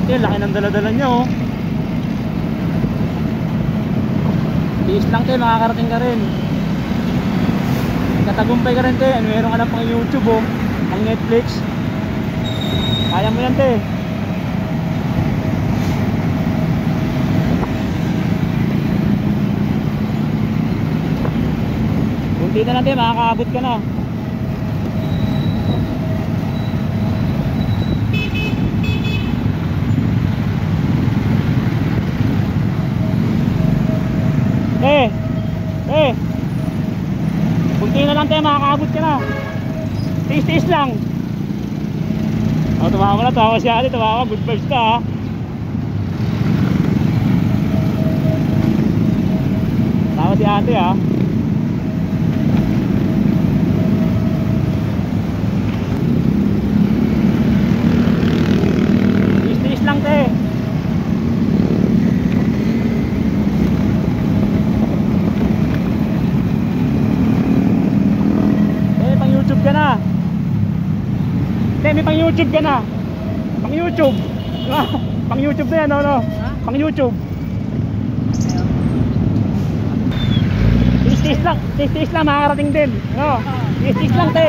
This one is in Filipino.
te, laki ng dala-dala niya oh. Tiis lang te, makakarating ka rin. Katagumpay ka rin te, meron ka na pang YouTube oh, pang Netflix. Kaya mo yan te. Kunti na lang te, makakaabot ka na. Kunti na lang tayo, makakaabot ka na. Tiis-tiis lang. Tumawa na, tumawa si ate, tumawa. Good vibes ka ha. Tumawa si ate ha. Tiis-tiis lang te. YouTube ka na. Hindi, may pang YouTube ka na. Pang YouTube. Pang YouTube na yan, no? Pang YouTube. Tiis-tiis lang, makakarating din. No? Tiis-tiis lang, te.